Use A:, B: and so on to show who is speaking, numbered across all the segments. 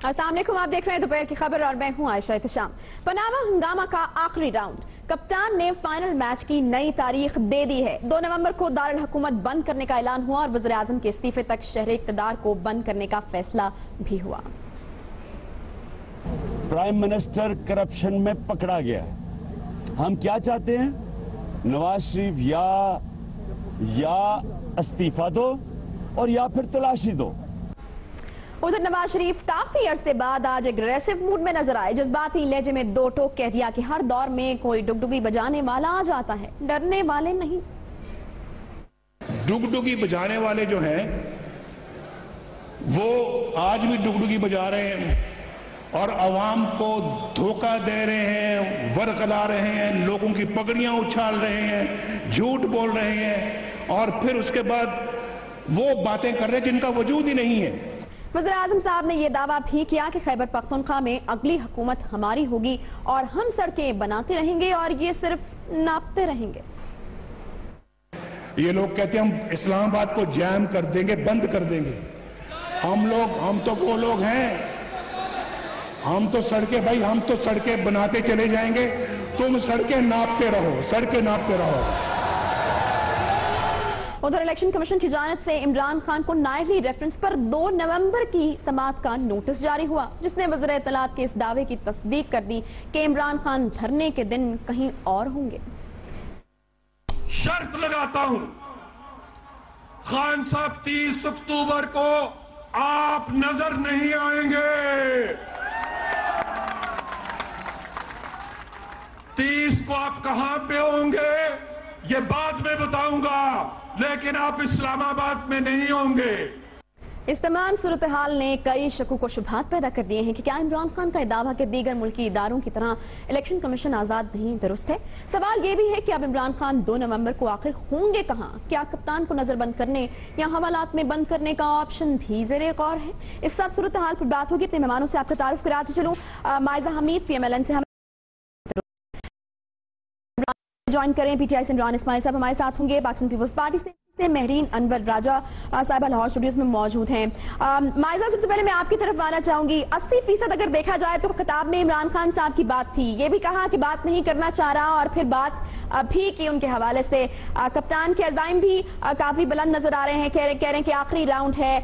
A: अस्सलाम वालेकुम, आप देख रहे हैं दोपहर की खबर और मैं हूं आयशा इत्तिशाम। पनामा हंगामा का आखिरी राउंड, कप्तान ने फाइनल मैच की नई तारीख दे दी है। 2 नवंबर को दारुल हुकूमत बंद करने का ऐलान हुआ और वज़ीर आज़म के इस्तीफे तक शहर इक़्तिदार को बंद करने का फैसला भी हुआ।
B: प्राइम मिनिस्टर करप्शन में पकड़ा गया है। हम क्या चाहते हैं? नवाज शरीफ या इस्तीफा दो और या फिर तलाशी दो।
A: उधर नवाज शरीफ काफी अरसे बाद आज एग्रेसिव मूड में नजर आए। जज्बाती लहजे में 2 टोक कह दिया कि हर दौर में कोई डुगडुगी बजाने वाला आ जाता है, डरने वाले नहीं।
C: डुगडुगी बजाने वाले जो हैं वो आज भी डुगडुगी बजा रहे हैं और अवाम को धोखा दे रहे हैं, वरगला रहे हैं, लोगों की पगड़ियां उछाल रहे हैं, झूठ बोल रहे हैं और फिर उसके बाद वो बातें कर रहे हैं जिनका वजूद ही नहीं है।
A: वज़ीर आज़म साहब ने यह दावा भी किया कि खैबर पख्तूनख्वा में अगली हुकूमत हमारी होगी और हम सड़कें बनाते रहेंगे और ये सिर्फ नापते रहेंगे।
C: ये लोग कहते हैं हम इस्लामाबाद को जैम कर देंगे, बंद कर देंगे। हम तो वो लोग हैं, हम तो सड़कें बनाते चले जाएंगे, तुम सड़कें नापते रहो, सड़कें नापते रहो।
A: उधर इलेक्शन कमीशन की जानिब से इमरान खान को नायरी रेफरेंस पर 2 नवंबर की समाअत का नोटिस जारी हुआ, जिसने वज़ीर इत्तलात के इस दावे की तस्दीक कर दी कि इमरान खान धरने के दिन कहीं और होंगे।
D: शर्त लगाता हूं, खान साहब 30 अक्टूबर को आप नजर नहीं आएंगे। 30 को आप कहां पे होंगे ये बाद में बताऊंगा, लेकिन आप इस्लामाबाद में नहीं होंगे।
A: इस तमाम सूरत हाल ने कई शकों को शुबहात पैदा कर दिए हैं कि क्या इमरान खान का दावा के दीगर मुल्की इदारों की तरह इलेक्शन कमीशन आजाद नहीं दुरुस्त है। सवाल ये भी है कि अब इमरान खान 2 नवंबर को आखिर होंगे कहां? क्या कप्तान को नजरबंद करने या हवालात में बंद करने का ऑप्शन भी ज़ेरे गौर है? इस सब सूरत हाल पर बात होगी। अपने मेहमानों से आपका तारुफ कराते चलूं। माइजा हमीद PMLN से ज्वाइन करें। PTI से इमरान इस्माइल साहब हमारे साथ होंगे। पाकिस्तान पीपल्स पार्टी से महरीन अनवर राजा साहिबा लाहौर स्टूडियोज में मौजूद हैं। माइजा, सबसे पहले मैं आपकी तरफ आना चाहूंगी। 80% अगर देखा जाए तो खिताब में इमरान खान साहब की बात थी, ये भी कहा कि बात नहीं करना चाह रहा और फिर बात भी की उनके हवाले से। कप्तान के अज़ाइम भी काफी बुलंद नजर आ रहे हैं, कह रहे हैं कि आखिरी राउंड है,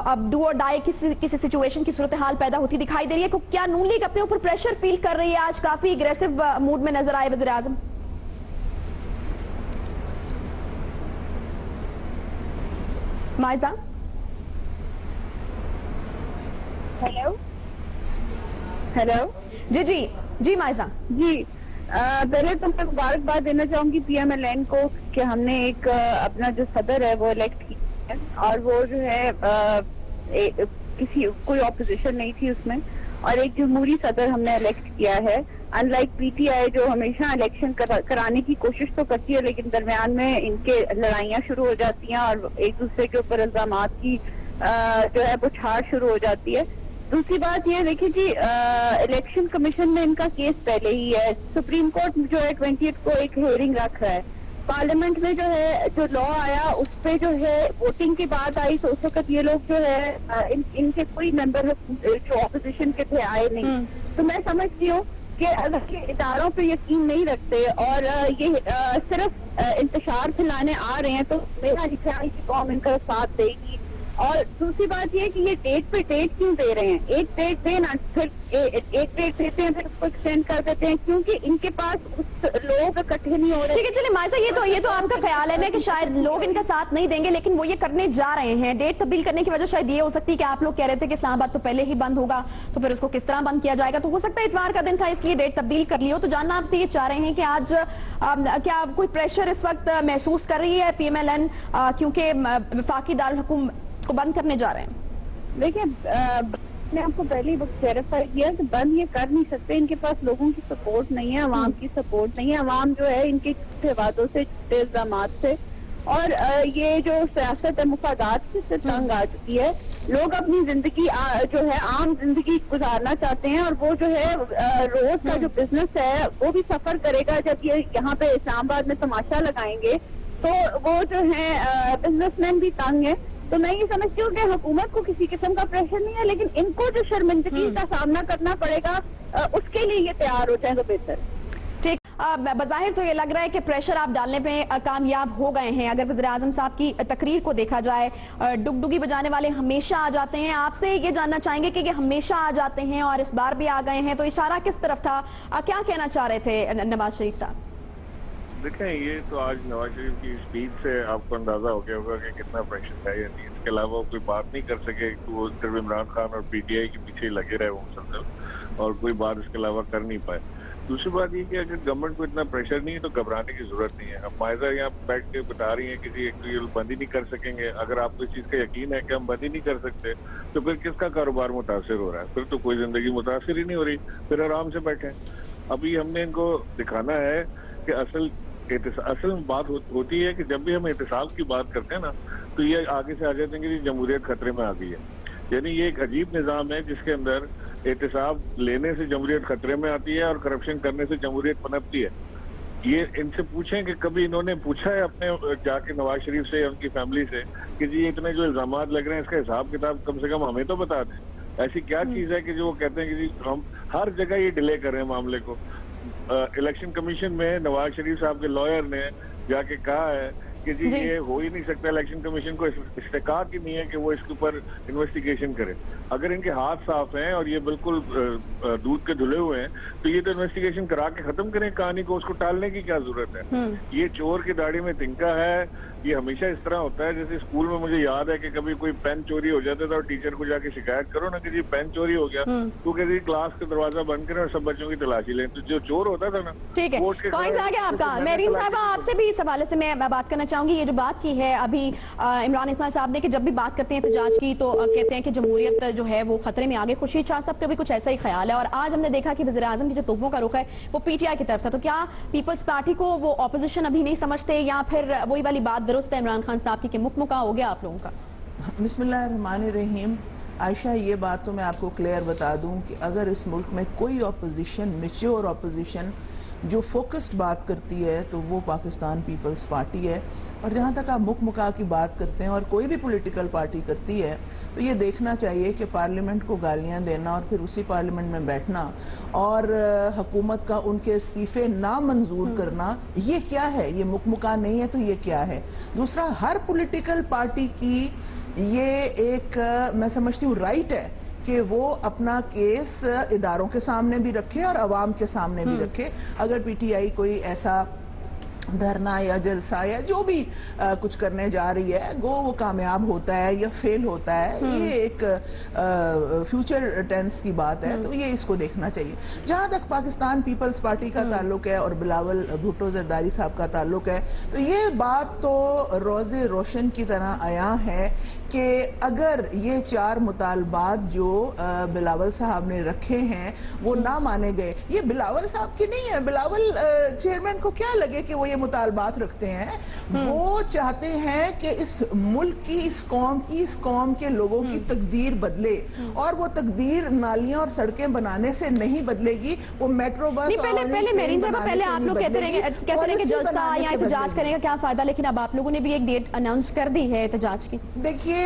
A: अब डू और डाई किसी सिचुएशन की सूरत हाल पैदा होती दिखाई दे रही है। क्या नून लीग अपने ऊपर प्रेशर फील कर रही है? आज काफी एग्रेसिव मूड में नजर आए वज़ीर आज़म। माइजा,
E: हेलो
A: जी माइजा
E: जी। पहले तो मैं मुबारकबाद देना चाहूंगी PMLN को कि हमने एक अपना जो सदर है वो इलेक्ट किया है और वो जो है कोई ऑपोजिशन नहीं थी उसमें, और एक जमहूरी सदर हमने इलेक्ट किया है। अनलाइक PTI जो हमेशा इलेक्शन कराने की कोशिश तो करती है लेकिन दरमियान में इनके लड़ाइयाँ शुरू हो जाती हैं और एक दूसरे के ऊपर इल्जामात की जो है बौछार शुरू हो जाती है। दूसरी बात ये देखिए जी, इलेक्शन कमीशन में इनका केस पहले ही है। सुप्रीम कोर्ट जो है 28 को एक हियरिंग रख रहा है। पार्लियामेंट में जो है जो लॉ आया उस पे जो है वोटिंग की बात आई तो उस वक्त ये लोग जो है इनके कोई मेंबर जो ऑपोजिशन के थे आए नहीं। तो मैं समझती हूँ कि अगर ये इदारों पे यकीन नहीं रखते और ये सिर्फ इंतशार फैलाने आ रहे हैं तो मेरा ख्याल है कि कौम इनका साथ देगी। और दूसरी बात ये कि ये डेट पे डेट क्यों दे रहे हैं? एक डेट देना, फिर एक डेट देते हैं, फिर उसको एक्सटेंड कर देते हैं, क्योंकि इनके पास लोग इकट्ठे नहीं हो रहे।
A: ठीक है, चलिए माइजा, ये तो आपका ख्याल है ना कि शायद लोग इनका साथ नहीं देंगे, लेकिन वो ये करने जा रहे हैं। डेट तब्दील करने की वजह शायद ये हो सकती है कि आप लोग कह रहे थे कि इस्लामाबाद तो पहले ही बंद होगा, तो फिर उसको किस तरह बंद किया जाएगा? तो हो सकता है इतवार का दिन था इसलिए डेट तब्दील कर लियो। तो जानना आपसे ये चाह रहे हैं कि आज क्या कोई प्रेशर इस वक्त महसूस कर रही है PMLN क्योंकि वफाकी दारुल हुकूमत को बंद करने जा रहे हैं?
E: देखिए, मैंने आपको पहले ही क्लैरिफाई किया कि बंद ये कर नहीं सकते। इनके पास लोगों की सपोर्ट नहीं है, अवाम की सपोर्ट नहीं है। अवाम जो है इनके झूठे वादों से, झूठे इल्जामात से और ये जो सियासत है मुफादात से तंग आ चुकी है। लोग अपनी जिंदगी जो है आम जिंदगी गुजारना चाहते हैं और वो जो है रोज का जो बिजनेस है वो भी सफर करेगा। जब ये यहाँ पे इस्लामाबाद में तमाशा लगाएंगे तो वो जो है बिजनेसमैन भी तंग है। तो मैं ये समझती हूँ कि हुकूमत को किसी किस्म का प्रेशर नहीं है, लेकिन इनको जो शर्मिंदगी का सामना करना पड़ेगा उसके लिए ये तैयार हो जाए तो बेहतर।
A: ठीक, बज़ाहिर तो ये लग रहा है कि प्रेशर आप डालने पे कामयाब हो गए हैं। अगर वज़ीर-ए-आज़म साहब की तकरीर को देखा जाए, डुगडुगी बजाने वाले हमेशा आ जाते हैं। आपसे ये जानना चाहेंगे कि ये हमेशा आ जाते हैं और इस बार भी आ गए हैं, तो इशारा किस तरफ था, क्या कहना चाह रहे थे नवाज शरीफ साहब?
F: देखें, ये तो आज नवाज शरीफ की स्पीच से आपको अंदाजा हो गया होगा कि कितना प्रेशर है या नहीं। इसके अलावा कोई बात नहीं कर सके, वो सिर्फ इमरान खान और पीटीआई के पीछे लगे रहे वो मुसलसल, और कोई बात इसके अलावा कर नहीं पाए। दूसरी बात ये कि अगर गवर्नमेंट को इतना प्रेशर नहीं है तो घबराने की जरूरत नहीं है। अब माइजा यहाँ बैठ के बता रही है किसी एक तो बंद ही नहीं कर सकेंगे। अगर आपको इस चीज का यकीन है कि हम बंद ही नहीं कर सकते तो फिर किसका कारोबार मुतासर हो रहा है? फिर तो कोई जिंदगी मुतासर ही नहीं हो रही, फिर आराम से बैठे। अभी हमने इनको दिखाना है कि असल बात होती है कि जब भी हम एहतिसाब की बात करते हैं ना, तो ये आगे से आ जाते हैं कि जमहूरियत खतरे में आ गई है। यानी ये एक अजीब निज़ाम है जिसके अंदर एहतिसाब लेने से जमहूरियत खतरे में आती है और करप्शन करने से जमहूरियत पनपती है। ये इनसे पूछें कि कभी इन्होंने पूछा है अपने जाके नवाज शरीफ से या उनकी फैमिली से कि जी इतने जो इल्जामात लग रहे हैं इसका हिसाब किताब कम से कम हमें तो बता दें। ऐसी क्या चीज़ है कि जो वो कहते हैं कि जी हम हर जगह ये डिले कर रहे हैं मामले को। इलेक्शन कमीशन में नवाज शरीफ साहब के लॉयर ने जाके कहा है कि जी ये हो ही नहीं सकता, इलेक्शन कमीशन को इस्तेकाक ही नहीं है कि वो इसके ऊपर इन्वेस्टिगेशन करे। अगर इनके हाथ साफ हैं और ये बिल्कुल दूध के धुले हुए हैं तो ये तो इन्वेस्टिगेशन करा के खत्म करें कहानी को, उसको टालने की क्या जरूरत है? ये चोर की दाढ़ी में तिनका है। ये हमेशा इस तरह होता है जैसे स्कूल में मुझे याद है कि कभी कोई पेन चोरी हो जाता था और टीचर को जाके शिकायत करो ना कि जी पेन चोरी हो गया, तो कहते क्लास का दरवाजा बंद करें और सब बच्चों की तलाशी लें। तो जो चोर होता था ना,
A: ठीक है, पॉइंट आ गया आपका। मेरीन साहिबा, आपसे भी इस हवाले से मैं बात करना चाहूंगी। ये जो बात की है अभी इमरान इस्माइल साहब ने कि जब भी बात करते हैं एहतजाज की तो कहते हैं कि जमहूरियत जो है वो खतरे में आगे। खुर्शीद शाह साहब का भी कुछ ऐसा ही ख्याल है और आज हमने देखा कि वज़ीर-ए-आज़म की जो तोपों का रुख है वो पीटीआई की तरफ था। तो क्या पीपल्स पार्टी को वो ऑपोजिशन अभी नहीं समझते या फिर वही वाली बात दुरुस्त है इमरान खान साहब की कि मुकमुका हो गया आप लोगों का?
G: बिस्मिल्लाहिर्रहमानिर्रहीम। आयशा, ये बात तो मैं आपको क्लियर बता दूं कि अगर इस मुल्क में कोई ऑपोजिशन, मैच्योर ऑपोजिशन जो फोकस्ड बात करती है तो वो पाकिस्तान पीपल्स पार्टी है। और जहाँ तक आप मुकमुका की बात करते हैं और कोई भी पॉलिटिकल पार्टी करती है तो ये देखना चाहिए कि पार्लियामेंट को गालियाँ देना और फिर उसी पार्लियामेंट में बैठना और हुकूमत का उनके इस्तीफे ना मंजूर करना, ये क्या है? ये मुकमुका नहीं है तो ये क्या है? दूसरा, हर पॉलिटिकल पार्टी की ये एक मैं समझती हूँ राइट है कि वो अपना केस इदारों के सामने भी रखे और अवाम के सामने भी रखे। अगर पीटीआई कोई ऐसा धरना या जलसा या जो भी कुछ करने जा रही है वो कामयाब होता है या फेल होता है, ये एक फ्यूचर टेंस की बात है, तो ये इसको देखना चाहिए। जहाँ तक पाकिस्तान पीपल्स पार्टी का ताल्लुक है और बिलावल भुट्टो जरदारी साहब का ताल्लुक है, तो ये बात तो रोज़े रोशन की तरह आया है कि अगर ये 4 मुतालबात जो बिलावल साहब ने रखे हैं वो ना माने गए, ये बिलावल साहब की नहीं है। बिलावल चेयरमैन को क्या लगे कि वो ये मुतालबात रखते हैं? वो चाहते हैं कि इस मुल्क की, इस कौम के लोगों की तकदीर बदले, और वो तकदीर नालियां और सड़कें बनाने से नहीं बदलेगी, वो मेट्रो बस।
A: पहले मेरीन साहब, पहले आप लोग कहते रहे कि जलसा या एहतजाज करेंगे क्या फायदा, लेकिन अब आप लोगों ने भी एक डेट अनाउंस कर दी है एहतजाज की।
G: देखिए,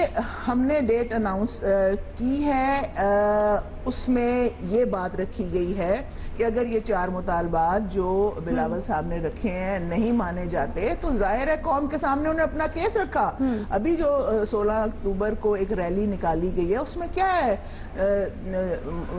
G: हमने डेट अनाउंस की है, उसमें ये बात रखी गई है कि अगर ये 4 मुतालबात जो बिलावल साहब ने रखे हैं नहीं माने जाते तो जाहिर है कौम के सामने उन्हें अपना केस रखा। अभी जो 16 अक्टूबर को एक रैली निकाली गई है उसमें क्या है,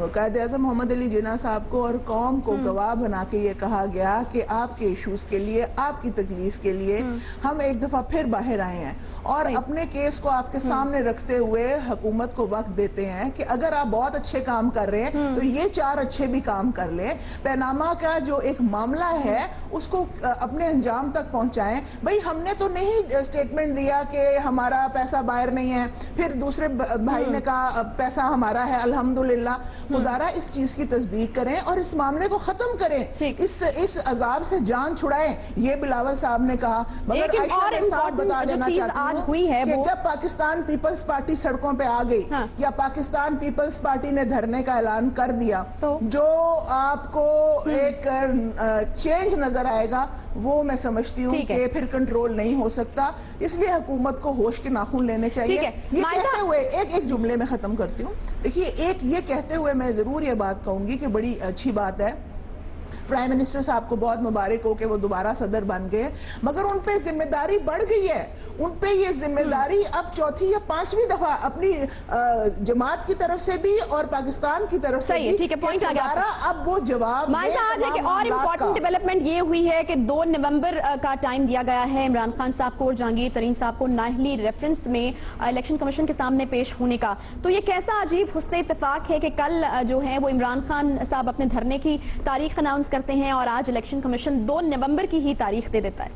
G: कायद-ए-आज़म मोहम्मद अली जिन्ना साहब को और कौम को गवाह बना के ये कहा गया कि आपके इशूज के लिए, आपकी तकलीफ के लिए हम एक दफा फिर बाहर आए हैं और अपने केस को आपके सामने रखते हुए हुकूमत को वक्त देते हैं कि अगर आप बहुत अच्छे काम कर रहे हैं तो ये 4 अच्छे भी काम कर लें। पैनामा का जो एक मामला है उसको अपने अंजाम तक पहुंचाएं। भाई, हमने तो नहीं स्टेटमेंट दिया कि हमारा पैसा बाहर नहीं है, फिर दूसरे भाई ने कहा पैसा हमारा है, अल्हम्दुलिल्लाह। खुदारा इस चीज की तस्दीक करें और इस मामले को खत्म करें, इस अजाब से जान छुड़ाएं, ये बिलावल साहब ने कहा। मगर बता देना चाहती हूं कि जब पाकिस्तान पीपल्स पार्टी सड़कों पे आ गई या पाकिस्तान पीपल्स पार्टी ने धरने का ऐलान कर दिया, तो जो आपको एक चेंज नजर आएगा वो वो मैं समझती हूँ कि फिर कंट्रोल नहीं हो सकता, इसलिए हुकूमत को होश के नाखून लेने चाहिए। ये कहते हुए एक जुमले में खत्म करती हूँ। देखिए, एक ये कहते हुए मैं जरूर ये बात कहूंगी कि बड़ी अच्छी बात है, प्राइम मिनिस्टर साहब को बहुत मुबारक हो कि वो दोबारा सदर बन गए, मगर उन पे जिम्मेदारी बढ़ गई है। उन पे ये जिम्मेदारी अब चौथी या पांचवी दफा अपनी जमात की तरफ से भी और पाकिस्तान की तरफ से भी,
A: ठीक है, पॉइंट आ गया।
G: अब वो जवाब
A: आज एक और इम्पोर्टेंट डेवलपमेंट ये हुई है कि 2 नवंबर का टाइम दिया गया है इमरान खान साहब को और जहांगीर तरीन साहब को नाहली रेफरेंस में इलेक्शन कमीशन के सामने पेश होने का। तो ये कैसा अजीब हुस्न इत्तेफाक है कि कल जो है वो इमरान खान साहब अपने धरने की तारीख अनाउंस करते हैं और आज इलेक्शन कमीशन 2 नवंबर की ही तारीख दे देता है।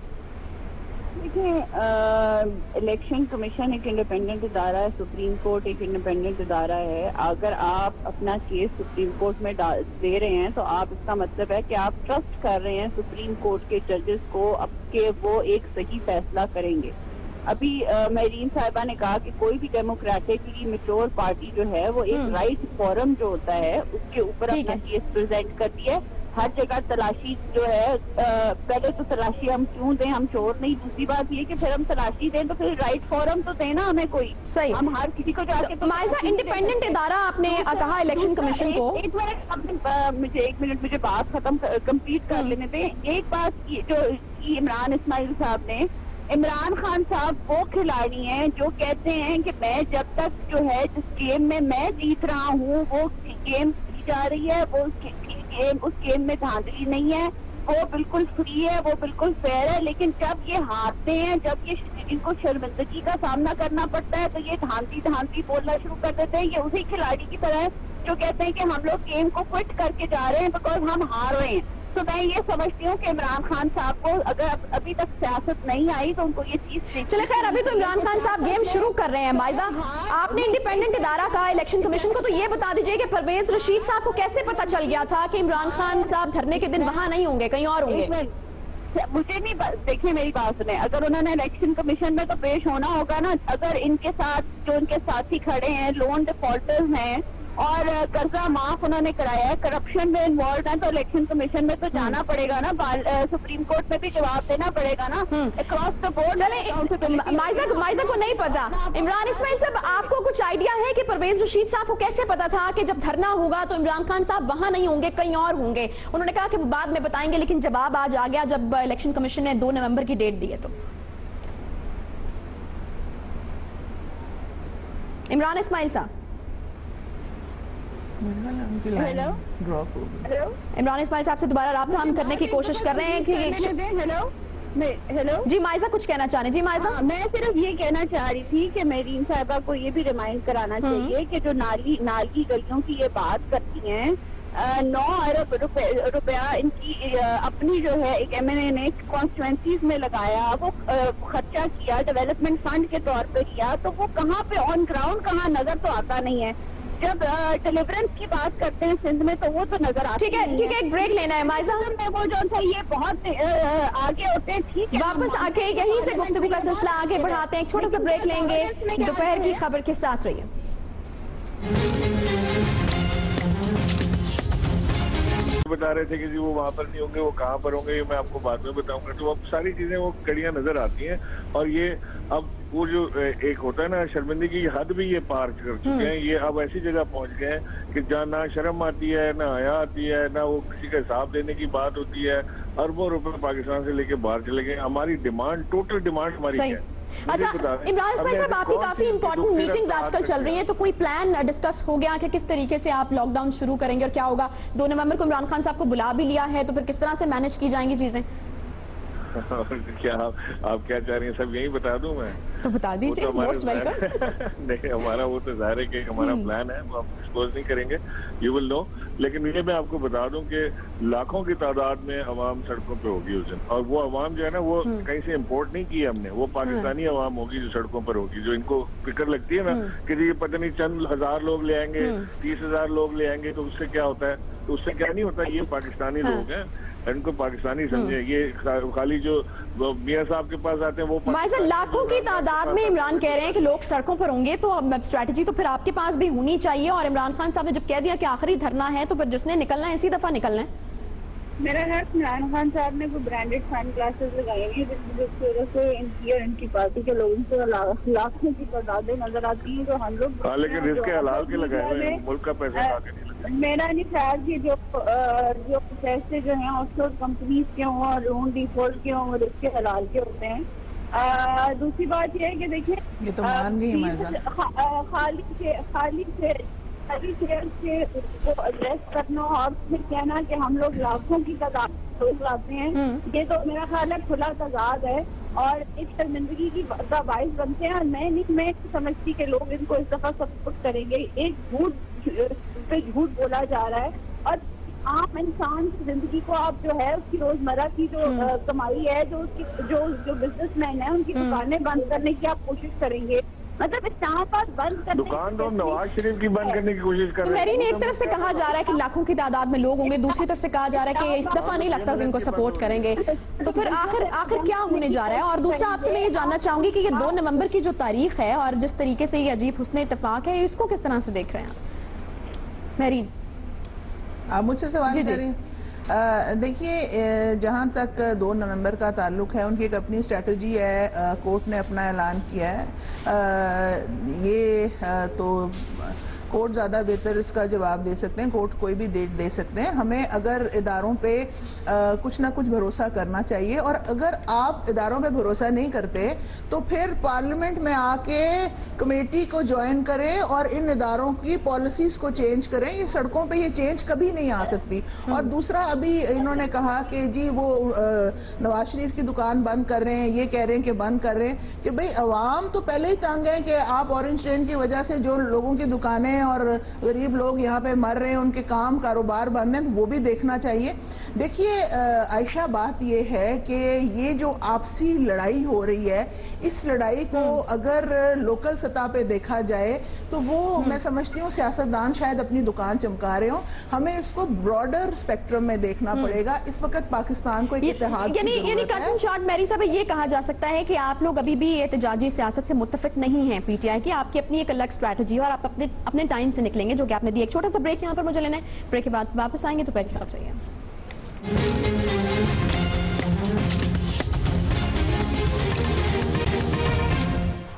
E: देखिए, इलेक्शन कमीशन एक इंडिपेंडेंट इदारा है, सुप्रीम कोर्ट एक इंडिपेंडेंट इदारा है। अगर आप अपना केस सुप्रीम कोर्ट में दे रहे हैं तो आप, इसका मतलब है कि आप ट्रस्ट कर रहे हैं सुप्रीम कोर्ट के जजेस को, अब के वो एक सही फैसला करेंगे। अभी मेरीन साहिबा ने कहा कि कोई भी डेमोक्रेटिकली मैच्योर पार्टी जो है वो एक राइट फोरम जो होता है उसके ऊपर अपना केस प्रेजेंट करती है। हर जगह तलाशी जो है, पहले तो तलाशी हम क्यों दें, हम चोर नहीं। दूसरी बात ये कि फिर हम तलाशी दें तो फिर राइट फोरम तो देना हमें कोई। सही, हम हर किसी को जाके
A: इंडिपेंडेंट इदारा आपने कहा इलेक्शन कमीशन को।
E: एक मिनट मुझे बात कंप्लीट कर लेने दें। एक बात जो इमरान इस्माइल साहब ने, इमरान खान साहब वो खिलाड़ी हैं जो कहते हैं कि मैं जब तक जो है जिस गेम में मैं जीत रहा हूँ वो गेम की जा रही है, वो उस गेम में धांधली नहीं है, वो बिल्कुल फ्री है, वो बिल्कुल फेयर है। लेकिन जब ये हारते हैं, जब ये इनको शर्मिंदगी का सामना करना पड़ता है तो ये धांधली बोलना शुरू कर देते हैं। ये उसी खिलाड़ी की तरह है जो कहते हैं कि हम लोग गेम को क्विट करके जा रहे हैं बिकॉज हम हार रहे हैं। तो मैं ये समझती हूँ कि इमरान खान साहब को अगर अभी तक सियासत नहीं आई तो उनको ये चीज।
A: चले खैर, अभी तो इमरान खान साहब गेम शुरू कर रहे हैं। माइजा, आपने इंडिपेंडेंट इदारा कहा इलेक्शन कमीशन को, तो ये बता दीजिए कि परवेज रशीद साहब को कैसे पता चल गया था कि इमरान खान साहब धरने के दिन वहां नहीं होंगे, कहीं और होंगे?
E: मुझे नहीं, देखिए मेरी बात सुने, अगर उन्होंने इलेक्शन कमीशन में तो पेश होना होगा ना। अगर इनके साथ जो उनके साथी खड़े हैं, लोन डिफॉल्टर्स हैं और कर्जा माफ उन्होंने कराया है, करप्शन में इन्वॉल्व है, तो इलेक्शन कमीशन में तो जाना पड़ेगा ना, सुप्रीम कोर्ट में भी जवाब देना पड़ेगा ना, अक्रॉस द बोर्ड।
A: चले, माइजा को नहीं पता। इमरान इस्माइल साहब, आपको कुछ आइडिया है कि परवेज रशीद साहब को कैसे पता था कि जब धरना होगा तो इमरान खान साहब वहां नहीं होंगे, कहीं और होंगे? उन्होंने कहा कि बाद में बताएंगे, लेकिन जवाब आज आ गया जब इलेक्शन कमीशन ने 2 नवंबर की डेट दी है। तो इमरान इस्माइल साहब,
E: हेलो,
A: इमरान इस्माइल साहब से दोबारा राब्ता हम करने की कोशिश कर रहे हैं कि
E: हेलो
A: जी माइजा कुछ कहना चाह रहे हैं? जी माइजा,
E: मैं सिर्फ ये कहना चाह रही थी कि मेरीन साहिबा को ये भी रिमाइंड कराना चाहिए कि जो नाली गलियों की ये बात करती हैं, 9 अरब रुपया इनकी अपनी जो है एक MNA ने कॉन्स्टिट्यूएंसीज में लगाया, वो खर्चा किया, डेवलपमेंट फंड के तौर पे किया, तो वो कहाँ पे ऑन ग्राउंड कहाँ नजर तो आता नहीं है। जब डिलीवरेंस की बात करते हैं सिंध में तो वो तो नजर आता है।
A: ठीक है, एक ब्रेक लेना है माइजा,
E: वो जो था ये बहुत आगे होते हैं। ठीक है,
A: वापस आके यहीं से गुफ्तगू का सिलसिला आगे बढ़ाते हैं। एक छोटा सा ब्रेक लेंगे, दोपहर की खबर के साथ रहिए।
F: बता रहे थे कि जी वो वहाँ पर नहीं होंगे, वो कहाँ पर होंगे, ये मैं आपको बाद में बताऊंगा। तो अब सारी चीजें वो कड़ियाँ नजर आती हैं और ये अब वो जो एक होता है ना, शर्मिंदगी की हद भी ये पार कर चुके हैं। ये अब ऐसी जगह पहुंच गए हैं कि जहाँ ना शर्म आती है, ना हया आती है, ना वो किसी का हिसाब देने की बात होती है। अरबों रुपए पाकिस्तान से लेके बाहर चले गए। हमारी डिमांड, टोटल डिमांड हमारी है।
A: अच्छा इमरान इस्माइल साहब, आपकी काफी इंपॉर्टेंट मीटिंग्स आजकल चल रही हैं, तो कोई प्लान डिस्कस हो गया कि किस तरीके से आप लॉकडाउन शुरू करेंगे और क्या होगा? 2 नवंबर को इमरान खान साहब को बुला भी लिया है, तो फिर किस तरह से मैनेज की जाएंगी चीजें?
F: क्या आप क्या चाह रही हैं, सब यही बता दूं मैं?
A: तो बता दीजिए, मोस्ट वेलकम।
F: नहीं, हमारा वो तो जाहिर है कि हमारा प्लान है, वो हम डिस्क्लोज नहीं करेंगे, यू विल नो। लेकिन ये मैं आपको बता दूं कि लाखों की तादाद में अवाम सड़कों पे होगी उस दिन, और वो अवाम जो है ना, वो कहीं से इम्पोर्ट नहीं की हमने, वो पाकिस्तानी अवाम होगी जो सड़कों पर होगी, जो इनको फिक्र लगती है ना कि ये पता नहीं चंद हजार लोग ले आएंगे, 30,000 लोग ले आएंगे, तो उससे क्या होता है? तो उससे क्या नहीं होता, ये पाकिस्तानी लोग हैं, इनको पाकिस्तानी समझे। ये खाली जो मियां साहब के पास आते हैं वो
A: लाखों की तादाद में इमरान कह रहे हैं कि लोग सड़कों पर होंगे, तो स्ट्रैटेजी तो फिर आपके पास भी होनी चाहिए। और इमरान खान साहब ने जब कह दिया कि आखिरी धरना है, तो फिर जिसने निकलना है इसी दफा निकलना है।
E: मेरा ख्याल इमरान खान साहब ने कोई ब्रांडेड फैन क्लासेस लगाई हैं जिसकी वजह से इनकी और इनकी पार्टी के लोगों को लाखों की तादादें नजर आती हैं। तो हम लोग
F: लेकिन रिस्क हलाल के लगाए हुए हैं, मुल्क का पैसा खा के नहीं लगाए।
E: मेरा नहीं ख्याल कि जो पैसे जो हैं ऑफशोर कंपनीज के हों और लोन डिफॉल्ट के हों रिस्क हलाल के होते हैं। दूसरी बात यह है कि देखिए
G: ये तो मान गई
E: खाली शेयर से को एड्रेस करना और फिर कहना कि हम लोग लाखों की तादाद लोग लाते हैं, ये तो मेरा ख्याल है खुला तजाद है और एक शर्मिंदगी की का बाइस बनते हैं। और मैं समझती कि लोग इनको इस दफा सपोर्ट करेंगे। एक झूठ पे झूठ बोला जा रहा है और आम इंसान की जिंदगी को आप जो है उसकी रोजमर्रा की जो कमाई है, जो बिजनेसमैन है उनकी दुकानें बंद करने की आप कोशिश करेंगे। मतलब इस्लामाबाद बंद करने
F: दुकान तो नवाज शरीफ की बंद करने की कोशिश कर रहे हैं।
A: मेरीन, एक तरफ से कहा जा रहा है कि लाखों की तादाद में लोग होंगे, दूसरी तरफ से कहा जा रहा है कि इस दफा नहीं लगता कि इनको सपोर्ट करेंगे। तो फिर आखिर क्या होने जा रहा है? और दूसरा आपसे मैं ये जानना चाहूंगी कि ये 2 नवंबर की जो तारीख है और जिस तरीके से ये अजीब हुस्न इत्तेफाक है, इसको किस तरह से देख रहे हैं मेरीन?
G: आप मुझसे सवाल करें। देखिए, जहाँ तक 2 नवंबर का ताल्लुक है, उनकी एक अपनी स्ट्रेटजी है। कोर्ट ने अपना ऐलान किया है। ये तो कोर्ट ज़्यादा बेहतर इसका जवाब दे सकते हैं। कोर्ट कोई भी डेट दे सकते हैं। हमें अगर इदारों पे कुछ ना कुछ भरोसा करना चाहिए और अगर आप इदारों पे भरोसा नहीं करते तो फिर पार्लियामेंट में आके कमेटी को ज्वाइन करें और इन इदारों की पॉलिसीज को चेंज करें। ये सड़कों पे ये चेंज कभी नहीं आ सकती। और दूसरा, अभी इन्होंने कहा कि जी वो नवाज शरीफ की दुकान बंद कर रहे हैं, ये कह रहे हैं कि बंद कर रहे हैं, कि भाई अवाम तो पहले ही तंग है कि आप ऑरेंज ट्रेन की वजह से जो लोगों की दुकानें और गरीब लोग यहाँ पे मर रहे हैं, उनके काम कारोबार बंद हैं, वो भी देखना चाहिए। देखिए आयशा, बात ये है कि ये जो आपसी लड़ाई हो रही है, इस लड़ाई को अगर लोकल सतह पे देखा जाए तो वो मैं समझती हूँ सियासतदान शायद अपनी दुकान चमका रहे हो। हमें इसको ब्रॉडर स्पेक्ट्रम में देखना पड़ेगा। इस वक्त पाकिस्तान को एक इत्तेहाद की जरूरत है।
A: शॉर्ट मेरी साहब, ये कहा जा सकता है कि आप लोग अभी भी एहतजाजी सियासत से मुत्तफिक नहीं है पीटीआई की, आपकी अपनी एक अलग स्ट्रैटेजी है और आप अपने टाइम से निकलेंगे, जो कि आपने दी। एक छोटा सा ब्रेक यहाँ पर मुझे लेना है, ब्रेक के बाद वापस आएंगे, तो पहले साथ रहिए।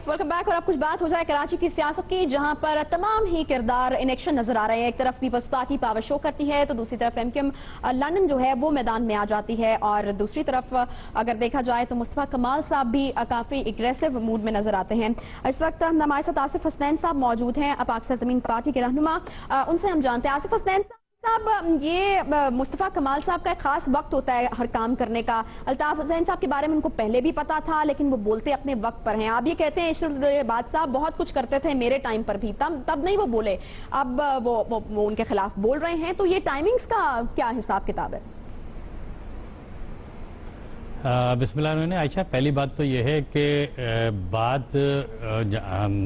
A: Welcome back. और अब कुछ बात हो जाए कराची की सियासत की, जहां पर तमाम ही किरदार इन एक्शन नजर आ रहे हैं। एक तरफ पीपल्स पार्टी पावर शो करती है तो दूसरी तरफ एमक्यूएम लंदन जो है वो मैदान में आ जाती है। और दूसरी तरफ अगर देखा जाए तो मुस्तफा कमाल साहब भी काफी एग्रेसिव मूड में नजर आते हैं। इस वक्त हमारे साथ आसिफ हसनैन साहब मौजूद हैं, पाक ज़मीन पार्टी के रहनुमा। उनसे हम जानते हैं। आसिफ हसनैन साहब, ये मुस्तफा कमाल साहब का एक खास वक्त होता है हर काम करने का। अल्ताफ हुसैन साहब के बारे में उनको पहले भी पता था, लेकिन वो बोलते अपने वक्त पर हैं। आप ये कहते हैं इशरुल बाद साहब बहुत कुछ करते थे मेरे टाइम पर भी, तब नहीं वो बोले, अब वो उनके खिलाफ बोल रहे हैं। तो ये टाइमिंग्स का क्या हिसाब किताब है?
H: बिस्मिल्लाह। आयशा, पहली बात तो ये है कि बात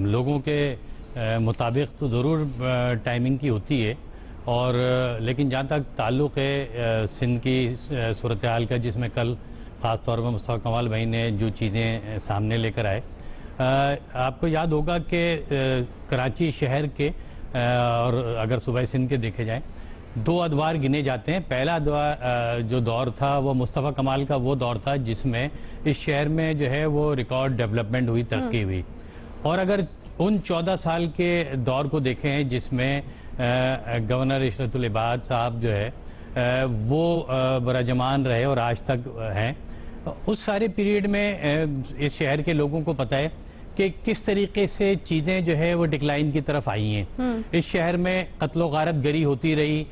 H: लोगों के मुताबिक तो ज़रूर टाइमिंग की होती है, और लेकिन जहाँ तक ताल्लुक़ है सिंध की सूरत हाल का, जिसमें कल ख़ास तौर पर मुस्तफा कमाल भाई ने जो चीज़ें सामने लेकर आए, आपको याद होगा कि कराची शहर के और अगर सूबा सिंध के देखे जाएं, 2 अदवार गिने जाते हैं। पहला जो दौर था वो मुस्तफा कमाल का वो दौर था जिसमें इस शहर में जो है वो रिकॉर्ड डेवलपमेंट हुई, तरक्की हुई। और अगर उन 14 साल के दौर को देखें जिसमें गवर्नर इशरतुल इबाद साहब जो है वो बराजमान रहे और आज तक हैं, उस सारे पीरियड में इस शहर के लोगों को पता है कि किस तरीके से चीज़ें जो है वो डिक्लाइन की तरफ आई हैं। इस शहर में कत्लो गारत गरी होती रही,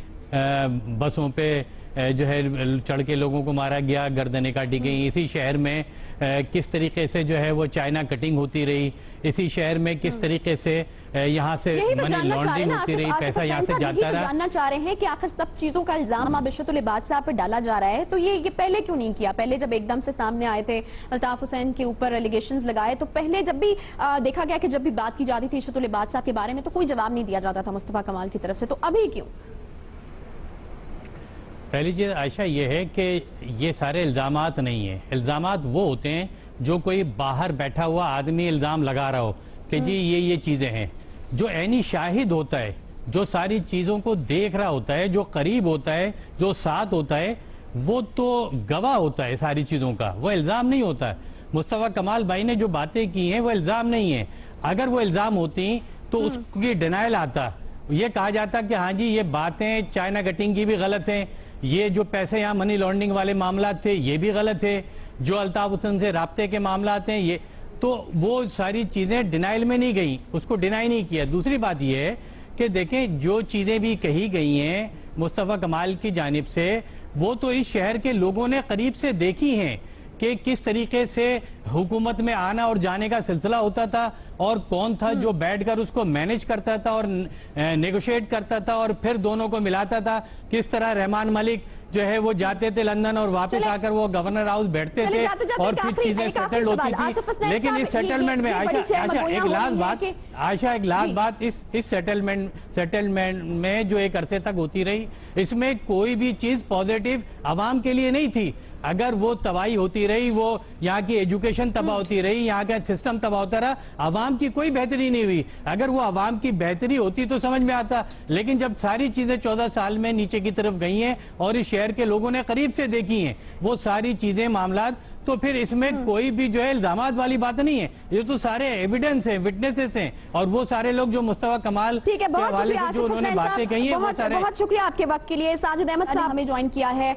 H: बसों पे जो है चढ़ के लोगों को मारा गया, गर्दनें काटी गई। इसी शहर में किस तरीके से जो है वो चाइना कटिंग होती रही, इसी शहर में किस तरीके से यहाँ से मनी लॉन्ड्रिंग होती रही, पैसा यहाँ से जाता रहा।
A: जानना चाह रहे हैं कि आखिर सब चीजों का इल्जाम अब इशरतुल इबाद साहब पर डाला जा रहा है, तो ये पहले क्यों नहीं किया? पहले जब एकदम से सामने आए थे, अल्ताफ हुसैन के ऊपर एलिगेशंस लगाए, तो पहले जब भी देखा गया कि जब भी बात की जाती थी इशरतुल इबाद साहब के बारे में तो कोई जवाब नहीं दिया जाता था मुस्तफा कमाल की तरफ से, तो अभी क्यों?
H: पहली चीज़ आयशा ये है कि ये सारे इल्ज़ामात नहीं है। इल्ज़ामात वो होते हैं जो कोई बाहर बैठा हुआ आदमी इल्ज़ाम लगा रहा हो कि जी ये चीज़ें हैं। जो ऐनी शाहिद होता है, जो सारी चीज़ों को देख रहा होता है, जो करीब होता है, जो साथ होता है, वो तो गवाह होता है सारी चीज़ों का, वो इल्ज़ाम नहीं होता है। मुस्तफ़ा कमाल भाई ने जो बातें की हैं वो इल्ज़ाम नहीं है। अगर वो इल्ज़ाम होती तो उसकी डिनाइल आता, ये कहा जाता कि हाँ जी ये बातें चाइना कटिंग की भी गलत हैं, ये जो पैसे यहाँ मनी लॉन्ड्रिंग वाले मामला थे ये भी गलत है, जो अल्ताफ हुसैन से राब्ते के मामला हैं ये, तो वो सारी चीज़ें डिनाइल में नहीं गई, उसको डिनाई नहीं किया। दूसरी बात ये है कि देखें जो चीज़ें भी कही गई हैं मुस्तफ़ा कमाल की जानिब से, वो तो इस शहर के लोगों ने करीब से देखी हैं कि किस तरीके से हुकूमत में आना और जाने का सिलसिला होता था और कौन था जो बैठकर उसको मैनेज करता था और नेगोशिएट करता था और फिर दोनों को मिलाता था। किस तरह रहमान मलिक जो है वो जाते थे लंदन और वापस आकर वो गवर्नर हाउस बैठते थे और फिर चीजें सेटल होती थी। लेकिन इस सेटलमेंट में आयशा एक लास्ट बात इस सेटलमेंट में जो एक अरसे तक होती रही, इसमें कोई भी चीज पॉजिटिव आवाम के लिए नहीं थी। अगर वो तबाही होती रही, वो यहाँ की एजुकेशन तबाह होती रही, यहाँ का सिस्टम तबाह होता रहा, आवाम की कोई बेहतरी नहीं हुई। अगर वो आवाम की बेहतरी होती तो समझ में आता, लेकिन जब सारी चीजें 14 साल में नीचे की तरफ गई हैं और इस शहर के लोगों ने करीब से देखी हैं वो सारी चीजें मामलात, तो फिर इसमें कोई भी जो है इल्जामात वाली बात नहीं है, ये तो सारे एविडेंस हैं, विटनेसेस हैं, और वो सारे लोग जो मुस्तफा कमाल
A: ठीक है, बहुत शुक्रिया जो उन्होंने बातें कही हैं, बहुत शुक्रिया आपके वक्त के लिए। साजिद अहमद साहब हमें ज्वाइन किया है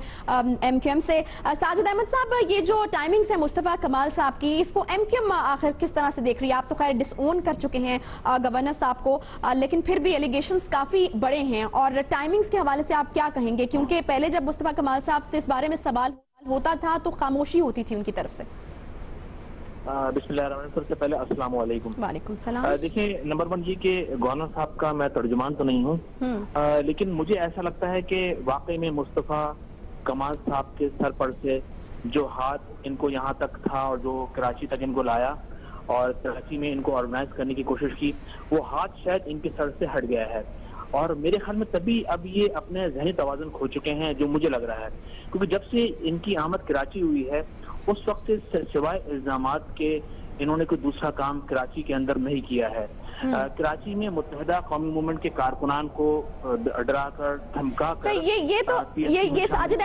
A: एमक्यूएम से। साजिद अहमद साहब, ये जो टाइमिंग्स है मुस्तफा कमाल साहब की, इसको एमक्यूएम आखिर किस तरह से देख रही है? आप तो खैर डिसओन कर चुके हैं गवर्नर साहब को, लेकिन फिर भी एलिगेशंस काफी बड़े हैं, और टाइमिंग्स के हवाले से आप क्या कहेंगे? क्योंकि पहले जब मुस्तफा कमाल साहब से इस बारे में सवाल होता था तो खामोशी होती थी उनकी तरफ से।
I: बिस्मिल्लाहिर्रहमानिर्रहीम। सबसे पहले अस्सलाम वालेकुम।
A: वालेकुम सलाम।
I: देखिए, नंबर 1 ये कि गवर्नर साहब का मैं तर्जुमान तो नहीं हूँ, लेकिन मुझे ऐसा लगता है कि वाकई में मुस्तफा कमाल साहब के सर पर से जो हाथ इनको यहाँ तक था और जो कराची तक इनको लाया और कराची में इनको ऑर्गेनाइज करने की कोशिश की, वो हाथ शायद इनके सर से हट गया है। और मेरे ख्याल में तभी अब ये अपने ज़हनी तवाज़ुन खो चुके हैं, जो मुझे लग रहा है, क्योंकि जब से इनकी आमद कराची हुई है उस वक्त से सिवाय इल्जामात के इन्होंने कोई दूसरा काम कराची के अंदर नहीं किया है। कराची में मुत्तहिदा कौमी मूवमेंट के कारकुनान को डराकर धमकाकर
A: ये साजिद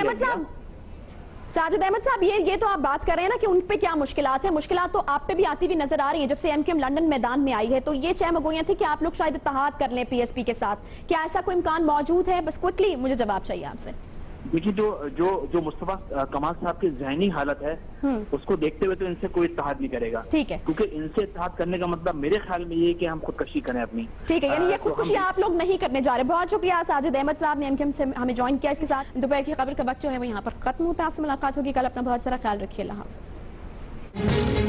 A: अहमद साहब ये तो आप बात कर रहे हैं ना कि उन पे क्या मुश्किलात है। मुश्किलात तो आप पे भी आती हुई नजर आ रही है जब से एमक्यूएम लंदन मैदान में आई है। तो ये चहमगोइयां थी कि आप लोग शायद इत्तेहाद कर लें पीएसपी के साथ, क्या ऐसा कोई इम्कान मौजूद है? बस क्विकली मुझे जवाब चाहिए आपसे।
I: देखिए, जो मुस्तफा कमाल साहब की ज़हनी हालत है उसको देखते हुए तो इनसे कोई इत्तेहाद नहीं करेगा,
A: ठीक है,
I: क्योंकि इनसे इत्तेहाद करने का मतलब मेरे ख्याल में ये है कि हम खुदकशी करें अपनी,
A: ठीक है, यानी ये खुदकुशी आप लोग नहीं करने जा रहे। बहुत शुक्रिया साजिद अहमद साहब ने एमक्यूएम से हमें ज्वाइन किया। इसके साथ दोपहर की खबर का वक्त जो है वो यहाँ पर खत्म होता है। आपसे मुलाकात होगी कल। अपना बहुत सारा ख्याल रखिए। अल्लाह हाफ़िज़।